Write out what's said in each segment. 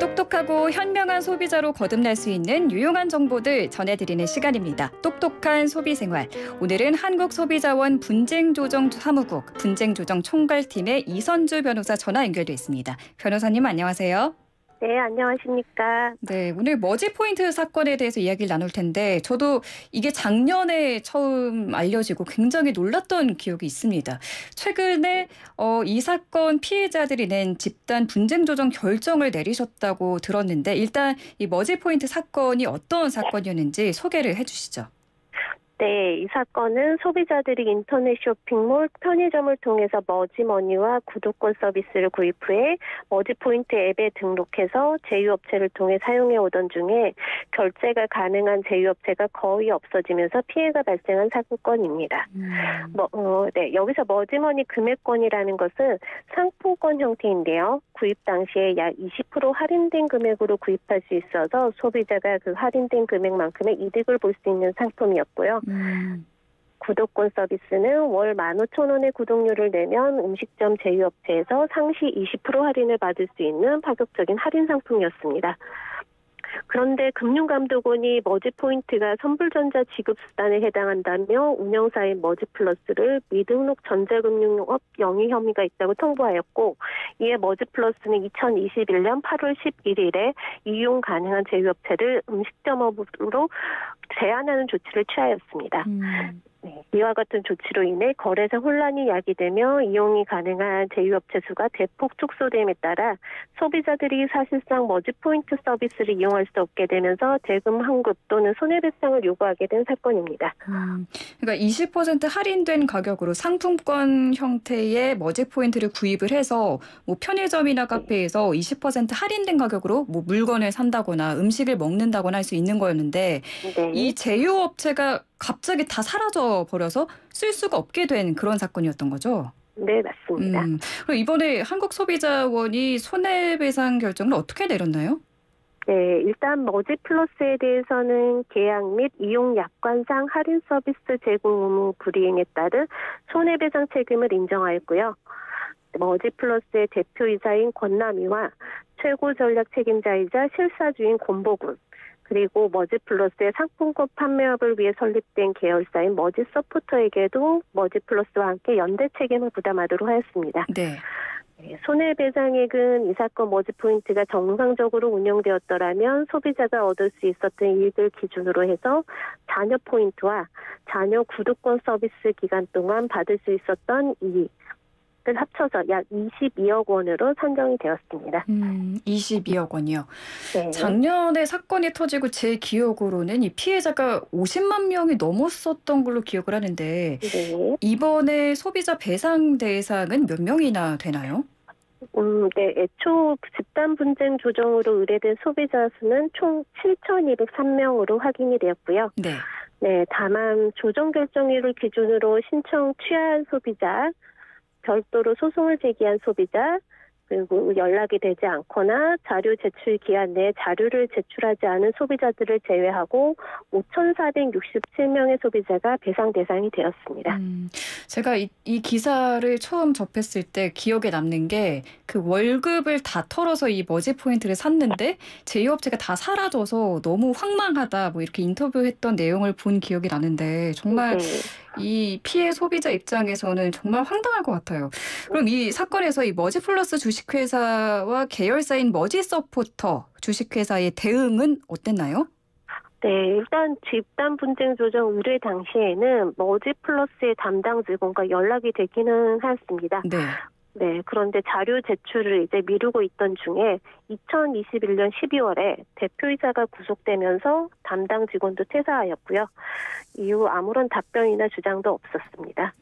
똑똑하고 현명한 소비자로 거듭날 수 있는 유용한 정보들 전해드리는 시간입니다. 똑똑한 소비생활. 오늘은 한국소비자원 분쟁조정사무국 분쟁조정총괄팀의 이선주 변호사 전화 연결돼 있습니다. 변호사님 안녕하세요. 네, 안녕하십니까. 네, 오늘 머지포인트 사건에 대해서 이야기를 나눌 텐데 저도 이게 작년에 처음 알려지고 굉장히 놀랐던 기억이 있습니다. 최근에 이 사건 피해자들이 낸 집단 분쟁 조정 결정을 내리셨다고 들었는데 일단 이 머지포인트 사건이 어떤 사건이었는지 소개를 해주시죠. 네, 이 사건은 소비자들이 인터넷 쇼핑몰, 편의점을 통해서 머지머니와 구독권 서비스를 구입 후에 머지포인트 앱에 등록해서 제휴업체를 통해 사용해 오던 중에 결제가 가능한 제휴업체가 거의 없어지면서 피해가 발생한 사건입니다. 네, 여기서 머지머니 금액권이라는 것은 상품권 형태인데요. 구입 당시에 약 20% 할인된 금액으로 구입할 수 있어서 소비자가 그 할인된 금액만큼의 이득을 볼 수 있는 상품이었고요. 구독권 서비스는 월 15,000원의 구독료를 내면 음식점 제휴업체에서 상시 20% 할인을 받을 수 있는 파격적인 할인 상품이었습니다. 그런데 금융감독원이 머지포인트가 선불전자 지급수단에 해당한다며 운영사인 머지플러스를 미등록 전자금융업 영위 혐의가 있다고 통보하였고, 이에 머지플러스는 2021년 8월 11일에 이용 가능한 제휴업체를 음식점업으로 제한하는 조치를 취하였습니다. 네, 이와 같은 조치로 인해 거래상 혼란이 야기되며 이용이 가능한 제휴업체 수가 대폭 축소됨에 따라 소비자들이 사실상 머지포인트 서비스를 이용할 수 없게 되면서 대금 환급 또는 손해배상을 요구하게 된 사건입니다. 그러니까 20% 할인된 가격으로 상품권 형태의 머지포인트를 구입을 해서 뭐 편의점이나 카페에서 20% 할인된 가격으로 뭐 물건을 산다거나 음식을 먹는다거나 할 수 있는 거였는데 네. 이 제휴업체가 갑자기 다 사라져 버려서 쓸 수가 없게 된 그런 사건이었던 거죠? 네, 맞습니다. 그럼 이번에 한국소비자원이 손해배상 결정을 어떻게 내렸나요? 네, 일단 머지플러스에 대해서는 계약 및 이용 약관상 할인 서비스 제공 의무 불이행에 따른 손해배상 책임을 인정하였고요. 머지플러스의 대표이사인 권남희와 최고 전략 책임자이자 실사주인 권보군, 그리고 머지플러스의 상품권 판매업을 위해 설립된 계열사인 머지서포터에게도 머지플러스와 함께 연대 책임을 부담하도록 하였습니다. 네. 손해배상액은 이 사건 머지포인트가 정상적으로 운영되었더라면 소비자가 얻을 수 있었던 이익을 기준으로 해서 자녀 포인트와 자녀 구독권 서비스 기간 동안 받을 수 있었던 이익, 합쳐서 약 22억 원으로 산정이 되었습니다. 22억 원이요. 네. 작년에 사건이 터지고 제 기억으로는 이 피해자가 50만 명이 넘었었던 걸로 기억을 하는데 네. 이번에 소비자 배상 대상은 몇 명이나 되나요? 네, 애초 집단 분쟁 조정으로 의뢰된 소비자 수는 총 7,203명으로 확인이 되었고요. 네. 네, 다만 조정 결정일을 기준으로 신청 취하한 소비자, 별도로 소송을 제기한 소비자, 그리고 연락이 되지 않거나 자료 제출 기한 내에 자료를 제출하지 않은 소비자들을 제외하고 5,467명의 소비자가 배상 대상이 되었습니다. 제가 이 기사를 처음 접했을 때 기억에 남는 게 그 월급을 다 털어서 이 머지포인트를 샀는데 제휴업체가 다 사라져서 너무 황망하다 뭐 이렇게 인터뷰했던 내용을 본 기억이 나는데 정말 이 피해 소비자 입장에서는 정말 황당할 것 같아요. 그럼 이 사건에서 이 머지플러스 주식회사와 계열사인 머지서포터 주식회사의 대응은 어땠나요? 네, 일단 집단 분쟁 조정 의뢰 당시에는 머지플러스의 담당 직원과 연락이 되기는 하였습니다. 네. 네, 그런데 자료 제출을 이제 미루고 있던 중에 2021년 12월에 대표이사가 구속되면서 담당 직원도 퇴사하였고요. 이후 아무런 답변이나 주장도 없었습니다.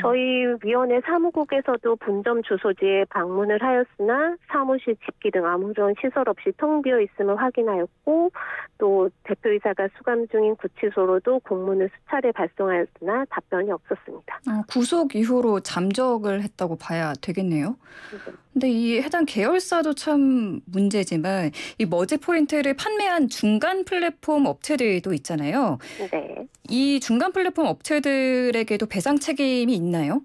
저희 위원회 사무국에서도 분점 주소지에 방문을 하였으나 사무실 집기 등 아무런 시설 없이 텅 비어 있음을 확인하였고, 또 대표이사가 수감 중인 구치소로도 공문을 수차례 발송하였으나 답변이 없었습니다. 구속 이후로 잠적을 했다고 봐야 되겠네요. 근데 이 해당 계열사도 참 문제지만 이 머지포인트를 판매한 중간 플랫폼 업체들도 있잖아요. 네. 이 중간 플랫폼 업체들에게도 배상 책임이 있나요?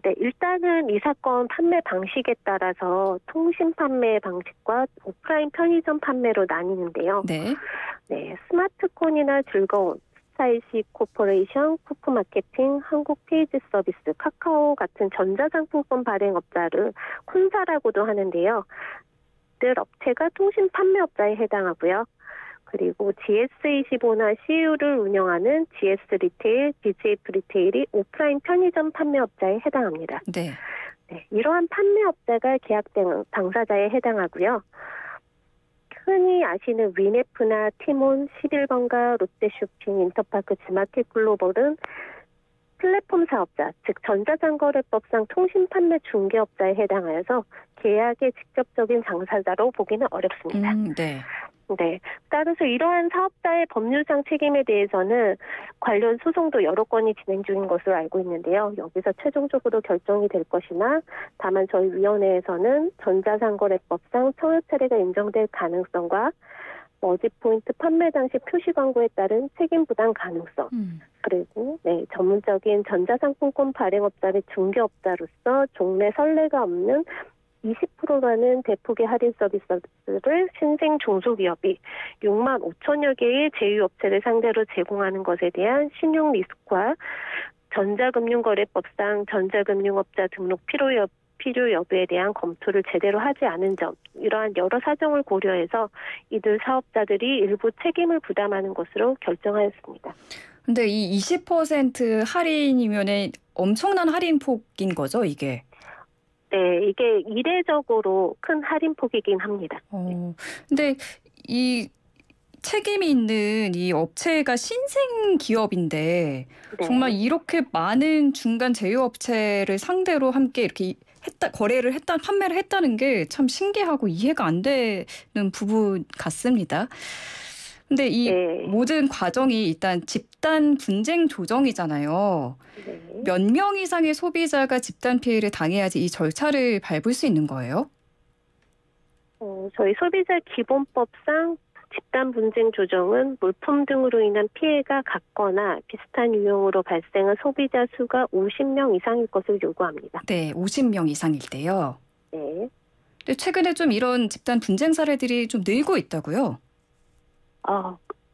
네, 일단은 이 사건 판매 방식에 따라서 통신 판매 방식과 오프라인 편의점 판매로 나뉘는데요. 네. 네, 스마트콘이나 즐거운, 스타일시 코퍼레이션, 쿠쿠마케팅, 한국 페이지 서비스, 카카오 같은 전자상품권 발행업자를 콘사라고도 하는데요. 늘 업체가 통신 판매업자에 해당하고요. 그리고 GS25나 CU를 운영하는 GS 리테일, DJF 리테일이 오프라인 편의점 판매업자에 해당합니다. 네. 네, 이러한 판매업자가 계약 당사자에 해당하고요. 흔히 아시는 위네프나 티몬, 11번가, 롯데쇼핑, 인터파크, 지마켓 글로벌은 플랫폼 사업자, 즉 전자상거래법상 통신판매 중개업자에 해당하여서 계약의 직접적인 당사자로 보기는 어렵습니다. 네. 네. 따라서 이러한 사업자의 법률상 책임에 대해서는 관련 소송도 여러 건이 진행 중인 것으로 알고 있는데요. 여기서 최종적으로 결정이 될 것이나 다만 저희 위원회에서는 전자상거래법상 청약 사례가 인정될 가능성과 머지포인트 판매 당시 표시 광고에 따른 책임 부담 가능성, 그리고 전문적인 전자상품권 발행업자의 중개업자로서 종래 선례가 없는 20%라는 대폭의 할인 서비스를 신생 중소기업이 6만 5천여 개의 제휴업체를 상대로 제공하는 것에 대한 신용 리스크와 전자금융거래법상 전자금융업자 등록 필요 여부에 대한 검토를 제대로 하지 않은 점, 이러한 여러 사정을 고려해서 이들 사업자들이 일부 책임을 부담하는 것으로 결정하였습니다. 근데 이 20% 할인이면은 엄청난 할인폭인 거죠, 이게? 네, 이게 이례적으로 큰 할인폭이긴 합니다. 근데 이 책임이 있는 이 업체가 신생 기업인데 네. 정말 이렇게 많은 중간 제휴업체를 상대로 함께 이렇게 거래를 판매를 했다는 게 참 신기하고 이해가 안 되는 부분 같습니다. 근데 이 모든 과정이 일단 집단 분쟁 조정이잖아요. 네. 몇 명 이상의 소비자가 집단 피해를 당해야지 이 절차를 밟을 수 있는 거예요? 저희 소비자 기본법상 집단 분쟁 조정은 물품 등으로 인한 피해가 같거나 비슷한 유형으로 발생한 소비자 수가 50명 이상일 것을 요구합니다. 네, 50명 이상일 때요. 네. 근데 최근에 좀 이런 집단 분쟁 사례들이 좀 늘고 있다고요?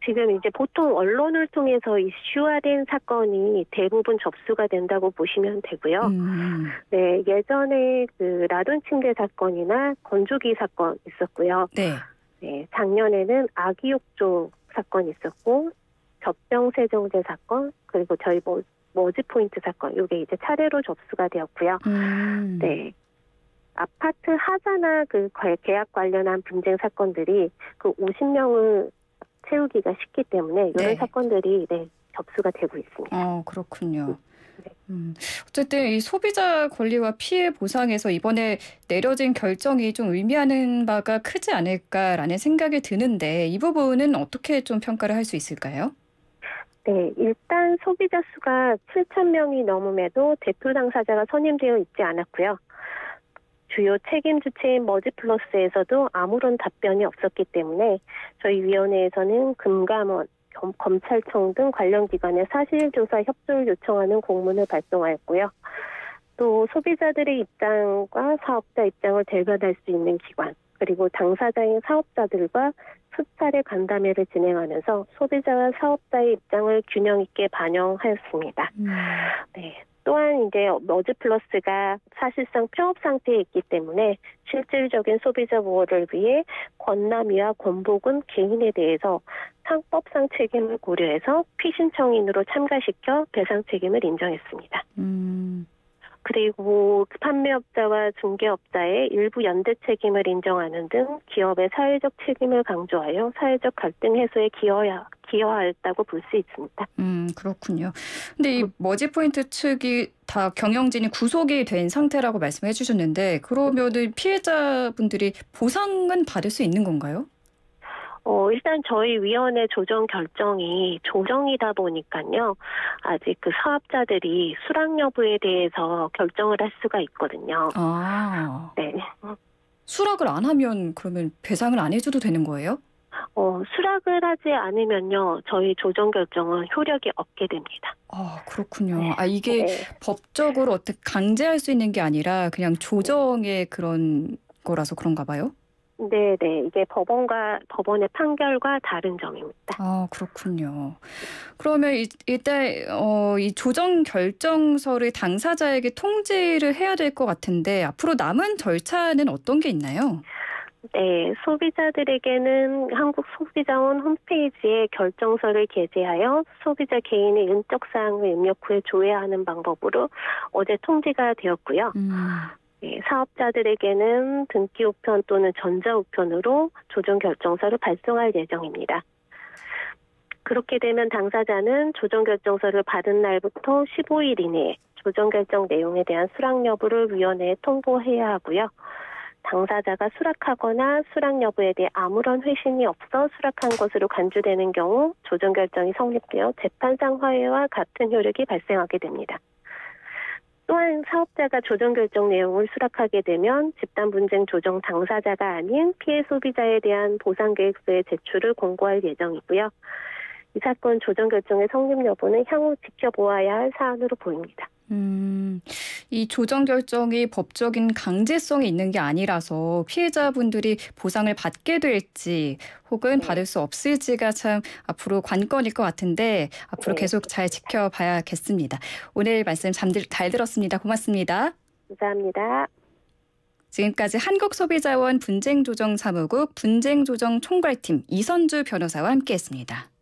지금 이제 보통 언론을 통해서 이슈화된 사건이 대부분 접수가 된다고 보시면 되고요. 네, 예전에 그 라돈 침대 사건이나 건조기 사건 있었고요. 네. 네, 작년에는 아기 욕조 사건 있었고, 젖병 세정제 사건, 그리고 저희 머지 포인트 사건, 이게 이제 차례로 접수가 되었고요. 네. 아파트 하자나 그 계약 관련한 분쟁 사건들이 그 50명을 채우기가 쉽기 때문에 이런 사건들이 접수가 되고 있습니다. 그렇군요. 어쨌든 이 소비자 권리와 피해 보상에서 이번에 내려진 결정이 좀 의미하는 바가 크지 않을까라는 생각이 드는데 이 부분은 어떻게 좀 평가를 할 수 있을까요? 네, 일단 소비자 수가 7천 명이 넘음에도 대표 당사자가 선임되어 있지 않았고요. 주요 책임 주체인 머지플러스에서도 아무런 답변이 없었기 때문에 저희 위원회에서는 금감원, 검찰청 등 관련 기관에 사실조사 협조를 요청하는 공문을 발송하였고요. 또 소비자들의 입장과 사업자 입장을 대변할 수 있는 기관, 그리고 당사자인 사업자들과 수차례 간담회를 진행하면서 소비자와 사업자의 입장을 균형 있게 반영하였습니다. 네. 또한 이제 머지플러스가 사실상 폐업 상태에 있기 때문에 실질적인 소비자 보호를 위해 권남위와 권복은 개인에 대해서 상법상 책임을 고려해서 피신청인으로 참가시켜 배상 책임을 인정했습니다. 그리고 판매업자와 중개업자의 일부 연대 책임을 인정하는 등 기업의 사회적 책임을 강조하여 사회적 갈등 해소에 기여하였다고 볼 수 있습니다. 그렇군요. 근데 이 머지포인트 측이 다 경영진이 구속이 된 상태라고 말씀해 주셨는데 그러면은 피해자분들이 보상은 받을 수 있는 건가요? 일단 저희 위원회 조정 결정이 조정이다 보니까요. 아직 그 사업자들이 수락 여부에 대해서 결정을 할 수가 있거든요. 아. 네. 수락을 안 하면 그러면 배상을 안 해줘도 되는 거예요? 수락을 하지 않으면요, 저희 조정 결정은 효력이 없게 됩니다. 아, 그렇군요. 네. 이게 네. 법적으로 어떻게 강제할 수 있는 게 아니라 그냥 조정의 그런 거라서 그런가 봐요? 네네. 이게 법원의 판결과 다른 점입니다. 아, 그렇군요. 그러면 일단 이 조정 결정서를 당사자에게 통지를 해야 될 것 같은데 앞으로 남은 절차는 어떤 게 있나요? 네, 소비자들에게는 한국 소비자원 홈페이지에 결정서를 게재하여 소비자 개인의 인적 사항을 입력 후에 조회하는 방법으로 어제 통지가 되었고요. 음. 네, 사업자들에게는 등기 우편 또는 전자 우편으로 조정 결정서를 발송할 예정입니다. 그렇게 되면 당사자는 조정 결정서를 받은 날부터 15일 이내에 조정 결정 내용에 대한 수락 여부를 위원회에 통보해야 하고요. 당사자가 수락하거나 수락 여부에 대해 아무런 회신이 없어 수락한 것으로 간주되는 경우 조정 결정이 성립되어 재판상 화해와 같은 효력이 발생하게 됩니다. 또한 사업자가 조정 결정 내용을 수락하게 되면 집단 분쟁 조정 당사자가 아닌 피해 소비자에 대한 보상 계획서의 제출을 공고할 예정이고요. 이 사건 조정 결정의 성립 여부는 향후 지켜보아야 할 사안으로 보입니다. 이 조정 결정이 법적인 강제성이 있는 게 아니라서 피해자분들이 보상을 받게 될지 혹은 네. 받을 수 없을지가 참 앞으로 관건일 것 같은데 앞으로 네. 계속 잘 지켜봐야겠습니다. 오늘 말씀 잘 들었습니다. 고맙습니다. 감사합니다. 지금까지 한국소비자원 분쟁조정사무국 분쟁조정총괄팀 이선주 변호사와 함께했습니다.